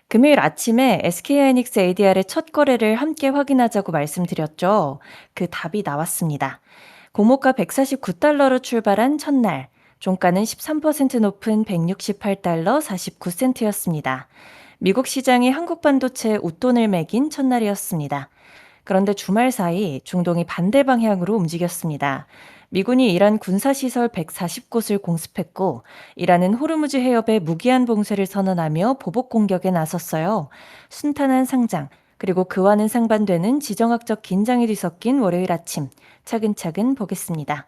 금요일 아침에 SK하이닉스 ADR의 첫 거래를 함께 확인하자고 말씀드렸죠. 그 답이 나왔습니다. 공모가 149달러로 출발한 첫날, 종가는 13% 높은 168달러 49센트였습니다. 미국 시장이 한국 반도체에 웃돈을 매긴 첫날이었습니다. 그런데 주말 사이 중동이 반대 방향으로 움직였습니다. 미군이 이란 군사시설 140곳을 공습했고, 이란은 호르무즈 해협에 무기한 봉쇄를 선언하며 보복 공격에 나섰어요. 순탄한 상장, 그리고 그와는 상반되는 지정학적 긴장이 뒤섞인 월요일 아침, 차근차근 보겠습니다.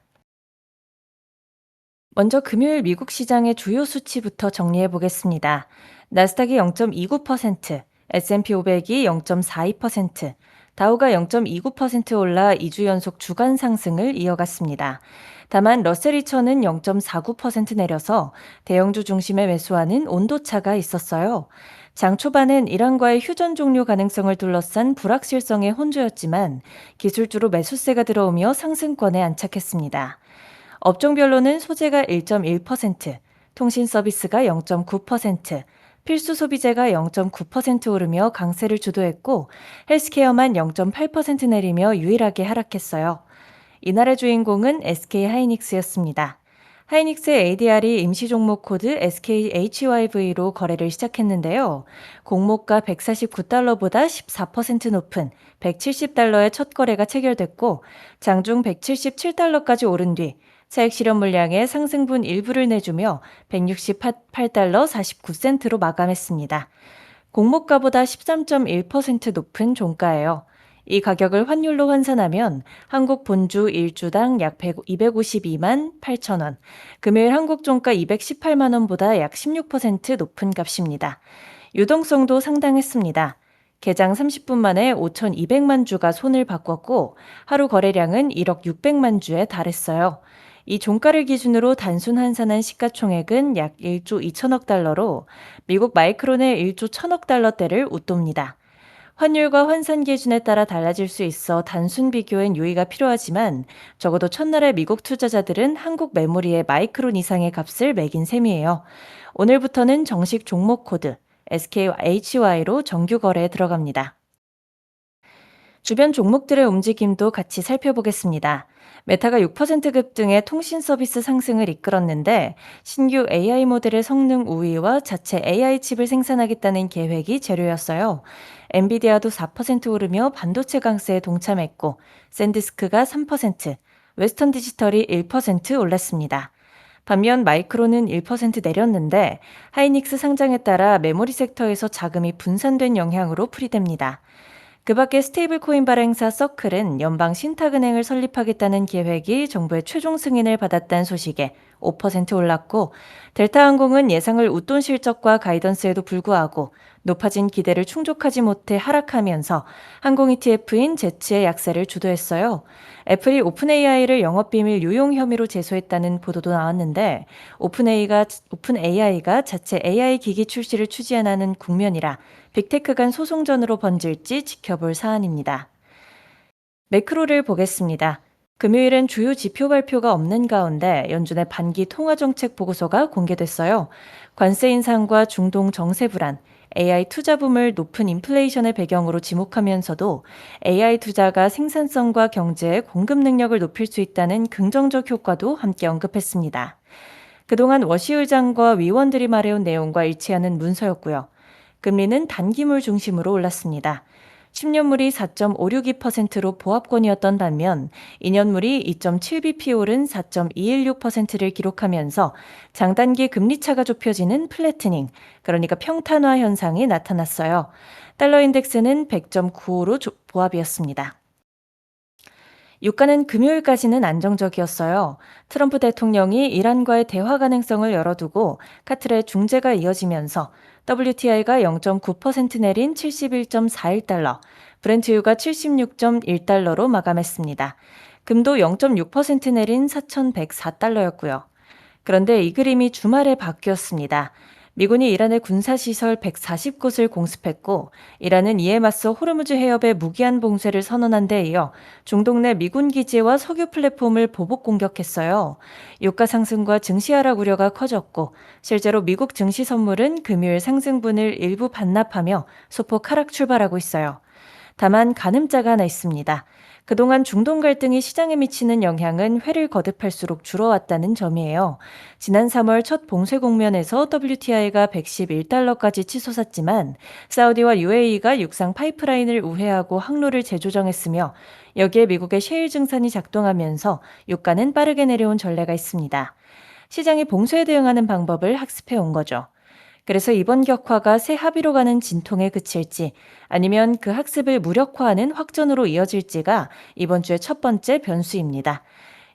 먼저 금요일 미국 시장의 주요 수치부터 정리해 보겠습니다. 나스닥이 0.29%, S&P 500이 0.42%, 다우가 0.29% 올라 2주 연속 주간 상승을 이어갔습니다. 다만 러셀 2000은 0.49% 내려서 대형주 중심의 매수하는 온도차가 있었어요. 장 초반엔 이란과의 휴전 종료 가능성을 둘러싼 불확실성의 혼조였지만 기술주로 매수세가 들어오며 상승권에 안착했습니다. 업종별로는 소재가 1.1%, 통신 서비스가 0.9%, 필수 소비재가 0.9% 오르며 강세를 주도했고 헬스케어만 0.8% 내리며 유일하게 하락했어요. 이날의 주인공은 SK하이닉스였습니다. 하이닉스의 ADR이 임시 종목 코드 SKHYV로 거래를 시작했는데요. 공모가 149달러보다 14% 높은 170달러의 첫 거래가 체결됐고 장중 177달러까지 오른 뒤 차익 실현 물량의 상승분 일부를 내주며 168달러 49센트로 마감했습니다. 공모가보다 13.1% 높은 종가예요. 이 가격을 환율로 환산하면 한국 본주 1주당 약 252만 8천 원, 금요일 한국 종가 218만 원보다 약 16% 높은 값입니다. 유동성도 상당했습니다. 개장 30분 만에 5,200만 주가 손을 바꿨고 하루 거래량은 1억 600만 주에 달했어요. 이 종가를 기준으로 단순 환산한 시가총액은 약 1조 2천억 달러로 미국 마이크론의 1조 1천억 달러대를 웃돕니다. 환율과 환산 기준에 따라 달라질 수 있어 단순 비교엔 유의가 필요하지만 적어도 첫날에 미국 투자자들은 한국 메모리의 마이크론 이상의 값을 매긴 셈이에요. 오늘부터는 정식 종목 코드 SKHY로 정규 거래에 들어갑니다. 주변 종목들의 움직임도 같이 살펴보겠습니다. 메타가 6% 급등의 통신 서비스 상승을 이끌었는데 신규 AI 모델의 성능 우위와 자체 AI 칩을 생산하겠다는 계획이 재료였어요. 엔비디아도 4% 오르며 반도체 강세에 동참했고 샌디스크가 3%, 웨스턴 디지털이 1% 올랐습니다. 반면 마이크론은 1% 내렸는데 하이닉스 상장에 따라 메모리 섹터에서 자금이 분산된 영향으로 풀이됩니다. 그 밖에 스테이블 코인 발행사 서클은 연방 신탁은행을 설립하겠다는 계획이 정부의 최종 승인을 받았다는 소식에 5% 올랐고 델타항공은 예상을 웃돈 실적과 가이던스에도 불구하고 높아진 기대를 충족하지 못해 하락하면서 항공 ETF인 제츠의 약세를 주도했어요. 애플이 오픈AI를 영업비밀 유용 혐의로 제소했다는 보도도 나왔는데 오픈AI가 자체 AI 기기 출시를 추진하는 국면이라 빅테크 간 소송전으로 번질지 지켜볼 사안입니다. 매크로를 보겠습니다. 금요일은 주요 지표 발표가 없는 가운데 연준의 반기 통화정책 보고서가 공개됐어요. 관세 인상과 중동 정세 불안, AI 투자 붐을 높은 인플레이션의 배경으로 지목하면서도 AI 투자가 생산성과 경제의 공급 능력을 높일 수 있다는 긍정적 효과도 함께 언급했습니다. 그동안 워시 의장과 위원들이 말해온 내용과 일치하는 문서였고요. 금리는 단기물 중심으로 올랐습니다. 10년물이 4.562%로 보합권이었던 반면 2년물이 2.7bp 오른 4.216%를 기록하면서 장단기 금리차가 좁혀지는 플래트닝, 그러니까 평탄화 현상이 나타났어요. 달러 인덱스는 100.95로 보합이었습니다. 유가는 금요일까지는 안정적이었어요. 트럼프 대통령이 이란과의 대화 가능성을 열어두고 카트의 중재가 이어지면서 WTI가 0.9% 내린 71.41달러, 브렌트유가 76.1달러로 마감했습니다. 금도 0.6% 내린 4,104달러였고요. 그런데 이 그림이 주말에 바뀌었습니다. 미군이 이란의 군사시설 140곳을 공습했고, 이란은 이에 맞서 호르무즈 해협의 무기한 봉쇄를 선언한 데 이어 중동 내 미군 기지와 석유 플랫폼을 보복 공격했어요. 유가 상승과 증시 하락 우려가 커졌고, 실제로 미국 증시 선물은 금요일 상승분을 일부 반납하며 소폭 하락 출발하고 있어요. 다만 가늠자가 하나 있습니다. 그동안 중동 갈등이 시장에 미치는 영향은 회를 거듭할수록 줄어왔다는 점이에요. 지난 3월 첫 봉쇄 국면에서 WTI가 111달러까지 치솟았지만 사우디와 UAE가 육상 파이프라인을 우회하고 항로를 재조정했으며 여기에 미국의 셰일 증산이 작동하면서 유가는 빠르게 내려온 전례가 있습니다. 시장이 봉쇄에 대응하는 방법을 학습해 온 거죠. 그래서 이번 격화가 새 합의로 가는 진통에 그칠지 아니면 그 학습을 무력화하는 확전으로 이어질지가 이번 주의 첫 번째 변수입니다.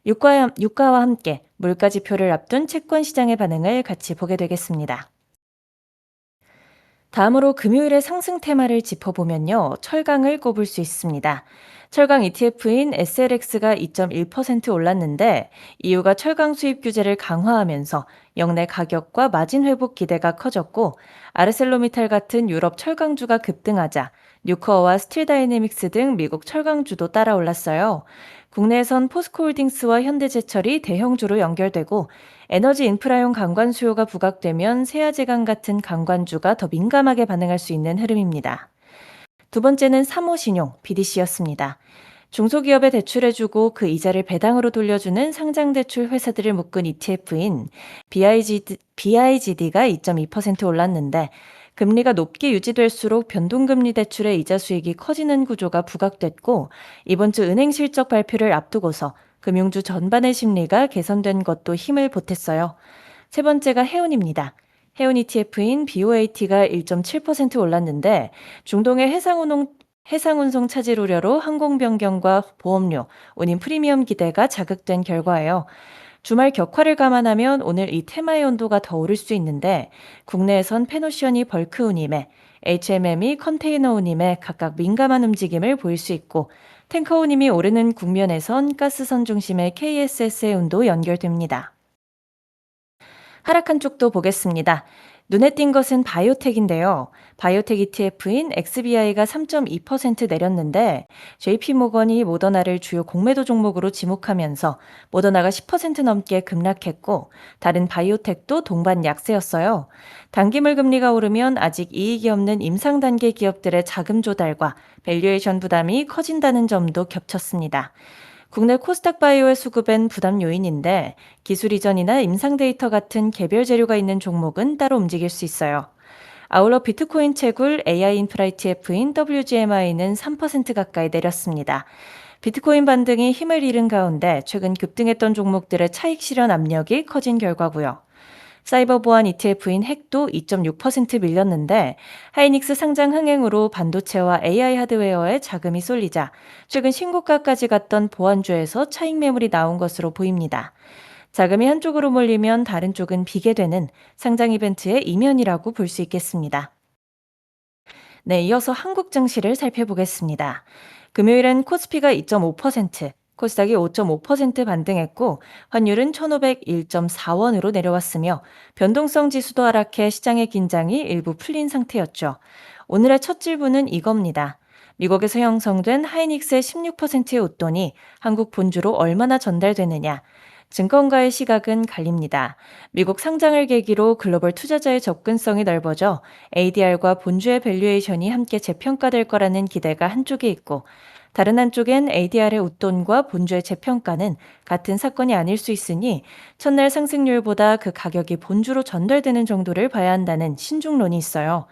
유가와 함께 물가 지표를 앞둔 채권 시장의 반응을 같이 보게 되겠습니다. 다음으로 금요일의 상승 테마를 짚어보면요. 철강을 꼽을 수 있습니다. 철강 ETF인 SLX가 2.1% 올랐는데 이유가 철강 수입 규제를 강화하면서 역내 가격과 마진 회복 기대가 커졌고 아르셀로미탈 같은 유럽 철강주가 급등하자 뉴커와 스틸다이내믹스 등 미국 철강주도 따라 올랐어요. 국내에선 포스코홀딩스와 현대제철이 대형주로 연결되고 에너지 인프라용 강관 수요가 부각되면 세아제강 같은 강관주가 더 민감하게 반응할 수 있는 흐름입니다. 두 번째는 사모신용, BDC였습니다. 중소기업에 대출해주고 그 이자를 배당으로 돌려주는 상장대출 회사들을 묶은 ETF인 BIGD가 2.2% 올랐는데 금리가 높게 유지될수록 변동금리 대출의 이자 수익이 커지는 구조가 부각됐고 이번 주 은행 실적 발표를 앞두고서 금융주 전반의 심리가 개선된 것도 힘을 보탰어요. 세 번째가 해운입니다. 해운 ETF인 BOAT가 1.7% 올랐는데 중동의 해상운송 차질 우려로 항공 변경과 보험료, 운임 프리미엄 기대가 자극된 결과예요. 주말 격화를 감안하면 오늘 이 테마의 온도가 더 오를 수 있는데 국내에선 페노션이 벌크 운임에 HMM이 컨테이너 운임에 각각 민감한 움직임을 보일 수 있고 탱커 운임이 오르는 국면에선 가스선 중심의 KSS의 운도 연결됩니다. 하락한 쪽도 보겠습니다. 눈에 띈 것은 바이오텍인데요. 바이오텍 ETF인 XBI가 3.2% 내렸는데 JP모건이 모더나를 주요 공매도 종목으로 지목하면서 모더나가 10% 넘게 급락했고 다른 바이오텍도 동반 약세였어요. 단기물 금리가 오르면 아직 이익이 없는 임상 단계 기업들의 자금 조달과 밸류에이션 부담이 커진다는 점도 겹쳤습니다. 국내 코스닥 바이오의 수급은 부담 요인인데 기술 이전이나 임상 데이터 같은 개별 재료가 있는 종목은 따로 움직일 수 있어요. 아울러 비트코인 채굴 AI 인프라 ETF인 WGMI는 3% 가까이 내렸습니다. 비트코인 반등이 힘을 잃은 가운데 최근 급등했던 종목들의 차익 실현 압력이 커진 결과고요. 사이버 보안 ETF인 핵도 2.6% 밀렸는데 하이닉스 상장 흥행으로 반도체와 AI 하드웨어에 자금이 쏠리자 최근 신고가까지 갔던 보안주에서 차익 매물이 나온 것으로 보입니다. 자금이 한쪽으로 몰리면 다른 쪽은 비게 되는 상장 이벤트의 이면이라고 볼 수 있겠습니다. 네, 이어서 한국 증시를 살펴보겠습니다. 금요일엔 코스피가 2.5%, 코스닥이 5.5% 반등했고 환율은 1,501.4원으로 내려왔으며 변동성 지수도 하락해 시장의 긴장이 일부 풀린 상태였죠. 오늘의 첫 질문은 이겁니다. 미국에서 형성된 하이닉스의 16%의 웃돈이 한국 본주로 얼마나 전달되느냐? 증권가의 시각은 갈립니다. 미국 상장을 계기로 글로벌 투자자의 접근성이 넓어져 ADR과 본주의 밸류에이션이 함께 재평가될 거라는 기대가 한쪽에 있고 다른 한쪽엔 ADR의 웃돈과 본주의 재평가는 같은 사건이 아닐 수 있으니 첫날 상승률보다 그 가격이 본주로 전달되는 정도를 봐야 한다는 신중론이 있어요.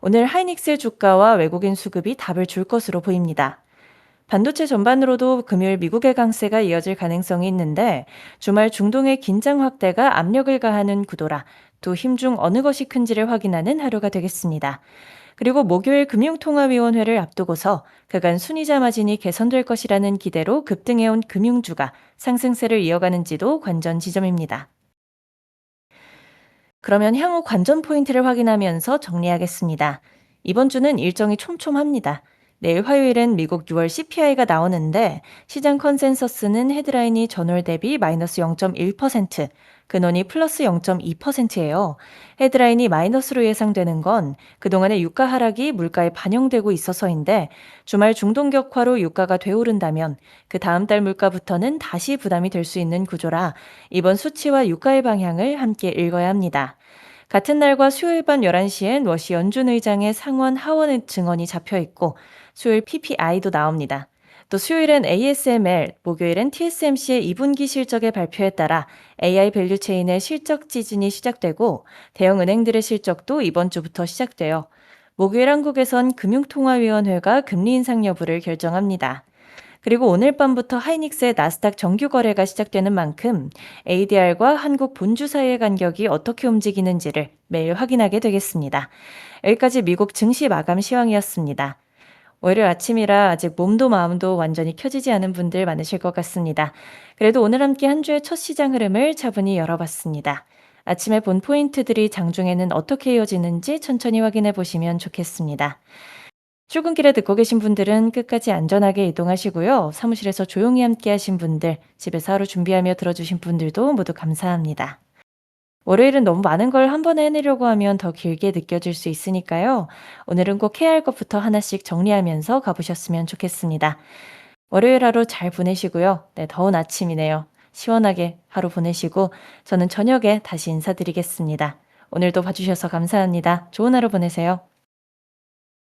오늘 하이닉스의 주가와 외국인 수급이 답을 줄 것으로 보입니다. 반도체 전반으로도 금요일 미국의 강세가 이어질 가능성이 있는데 주말 중동의 긴장 확대가 압력을 가하는 구도라 두 힘 중 어느 것이 큰지를 확인하는 하루가 되겠습니다. 그리고 목요일 금융통화위원회를 앞두고서 그간 순이자 마진이 개선될 것이라는 기대로 급등해온 금융주가 상승세를 이어가는지도 관전 지점입니다. 그러면 향후 관전 포인트를 확인하면서 정리하겠습니다. 이번 주는 일정이 촘촘합니다. 내일 화요일엔 미국 6월 CPI가 나오는데 시장 컨센서스는 헤드라인이 전월 대비 마이너스 0.1%, 근원이 플러스 0.2%예요. 헤드라인이 마이너스로 예상되는 건 그동안의 유가 하락이 물가에 반영되고 있어서인데 주말 중동 격화로 유가가 되오른다면 그 다음 달 물가부터는 다시 부담이 될 수 있는 구조라 이번 수치와 유가의 방향을 함께 읽어야 합니다. 같은 날과 수요일 밤 11시엔 워시 연준 의장의 상원 하원 증언이 잡혀 있고 수요일 PPI도 나옵니다. 또 수요일엔 ASML, 목요일엔 TSMC의 2분기 실적의 발표에 따라 AI 밸류 체인의 실적 지진이 시작되고 대형 은행들의 실적도 이번 주부터 시작돼요. 목요일 한국에선 금융통화위원회가 금리 인상 여부를 결정합니다. 그리고 오늘 밤부터 하이닉스의 나스닥 정규 거래가 시작되는 만큼 ADR과 한국 본주 사이의 간격이 어떻게 움직이는지를 매일 확인하게 되겠습니다. 여기까지 미국 증시 마감 시황이었습니다. 월요일 아침이라 아직 몸도 마음도 완전히 켜지지 않은 분들 많으실 것 같습니다. 그래도 오늘 함께 한 주의 첫 시장 흐름을 차분히 열어봤습니다. 아침에 본 포인트들이 장중에는 어떻게 이어지는지 천천히 확인해 보시면 좋겠습니다. 출근길에 듣고 계신 분들은 끝까지 안전하게 이동하시고요. 사무실에서 조용히 함께 하신 분들, 집에서 하루 준비하며 들어주신 분들도 모두 감사합니다. 월요일은 너무 많은 걸 한 번에 해내려고 하면 더 길게 느껴질 수 있으니까요. 오늘은 꼭 해야 할 것부터 하나씩 정리하면서 가보셨으면 좋겠습니다. 월요일 하루 잘 보내시고요. 네, 더운 아침이네요. 시원하게 하루 보내시고 저는 저녁에 다시 인사드리겠습니다. 오늘도 봐주셔서 감사합니다. 좋은 하루 보내세요.